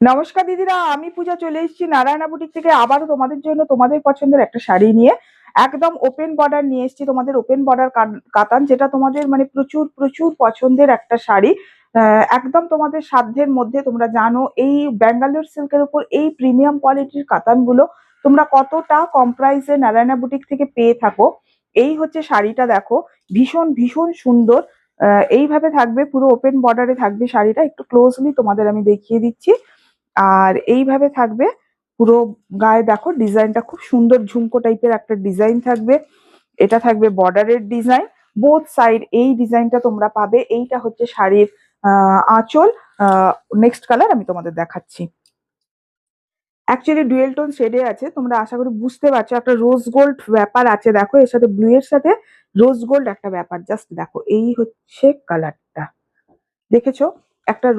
নমস্কার দিদিরা, আমি পূজা চলে এসেছি নারায়ণা বুটিক থেকে আবারও তোমাদের জন্য তোমাদের পছন্দের একটা শাড়ি নিয়ে। একদম ওপেন বর্ডার নিয়ে এসেছি, তোমাদের ওপেন বর্ডার কাতান, যেটা তোমাদের মানে প্রচুর প্রচুর পছন্দের একটা শাড়ি। একদম তোমাদের সাধ্যের মধ্যে। তোমরা জানো এই ব্যাঙ্গালোর সিল্কের উপর এই প্রিমিয়াম কোয়ালিটির কাতানগুলো তোমরা কতটা কম প্রাইসে নারায়ণা বুটিক থেকে পেয়ে থাকো। এই হচ্ছে শাড়িটা, দেখো ভীষণ ভীষণ সুন্দর। এইভাবে থাকবে, পুরো ওপেন বর্ডারে থাকবে শাড়িটা। একটু ক্লোজলি তোমাদের আমি দেখিয়ে দিচ্ছি। আর এইভাবে থাকবে পুরো গায়ে, দেখো ডিজাইনটা খুব সুন্দর, ঝুমকো টাইপের একটা ডিজাইন থাকবে। এটা থাকবে বর্ডারের ডিজাইন, বোথ সাইড এই ডিজাইনটা তোমরা পাবে। এইটা হচ্ছে শাড়ির আঁচল। নেক্সট কালার আমি তোমাদের দেখাচ্ছি। অ্যাকচুয়ালি ডুয়েল টোন শেডে আছে, তোমরা আশা করি বুঝতে পারছো। একটা রোজ গোল্ড ব্যাপার আছে, দেখো এর সাথে ব্লু এর সাথে রোজ গোল্ড একটা ব্যাপার। জাস্ট দেখো, এই হচ্ছে কালারটা, দেখেছো? একটা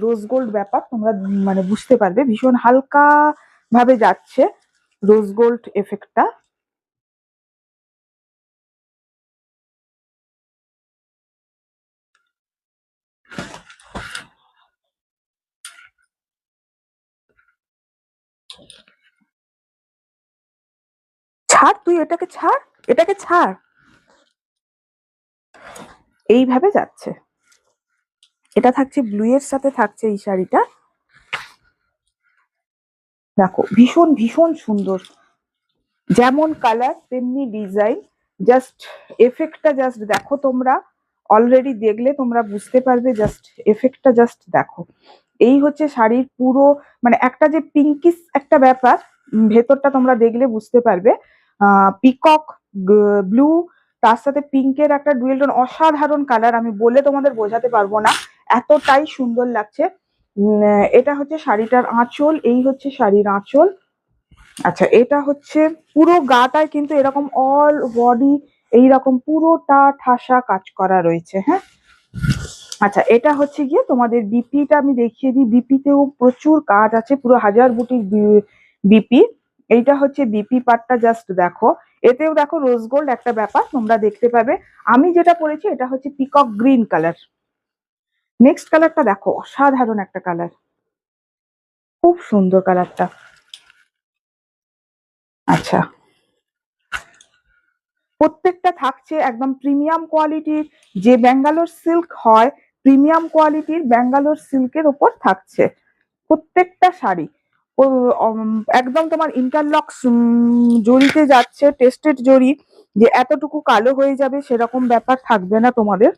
রোজ গোল্ড ব্যাপার তোমরা মানে বুঝতে পারবে। ভীষণ হালকা ভাবে যাচ্ছে রোজ গোল্ড এফেক্টটা। ছাড়, তুই এটাকে ছাড়, এটাকে ছাড়। এইভাবে যাচ্ছে। এটা থাকছে ব্লু এর সাথে, থাকছে এই শাড়িটা। দেখো ভীষণ ভীষণ সুন্দর, যেমন কালার তেমনি ডিজাইন। জাস্ট এফেক্টটা জাস্ট দেখো তোমরা। অলরেডি দেখলে তোমরা বুঝতে পারবে, জাস্ট এফেক্টটা জাস্ট দেখো। এই হচ্ছে শাড়ির পুরো মানে একটা যে পিঙ্কিশ একটা ব্যাপার, ভেতরটা তোমরা দেখলে বুঝতে পারবে। পিকক ব্লু, তার সাথে পিঙ্কের একটা ডুয়েল টোন, অসাধারণ কালার। আমি বলে তোমাদের বোঝাতে পারবো না, এতটাই সুন্দর লাগছে। এটা হচ্ছে শাড়িটার আঁচল, এই হচ্ছে শাড়ির আঁচল। আচ্ছা, এটা হচ্ছে পুরো গাটায় কিন্তু এরকম অল বডি এইরকম পুরোটা ঠাসা কাজ করা রয়েছে, হ্যাঁ। আচ্ছা, এটা হচ্ছে গিয়ে তোমাদের বিপিটা আমি দেখিয়ে দিই। বিপিতেও প্রচুর কাজ আছে, পুরো হাজার বুটির বিপি। এইটা হচ্ছে বিপি পার্টটা, জাস্ট দেখো। এতেও দেখো রোজ গোল্ড একটা ব্যাপার তোমরা দেখতে পাবে। আমি যেটা পরেছি এটা হচ্ছে পিকক গ্রিন কালার। নেক্সট কালারটা দেখো, অসাধারণ একটা কালার, খুব সুন্দর কালারটা। আচ্ছা, প্রত্যেকটা থাকছে একদম প্রিমিয়াম কোয়ালিটির, যে ব্যাঙ্গালোর সিল্ক হয় প্রিমিয়াম কোয়ালিটির ব্যাঙ্গালোর সিল্কের ওপর থাকছে প্রত্যেকটা শাড়ি। ও একদম তোমার ইন্টারলক্স জরিতে যাচ্ছে, টেস্টেড জরি, যে এতটুকু কালো হয়ে যাবে সেরকম ব্যাপার থাকবে না তোমাদের।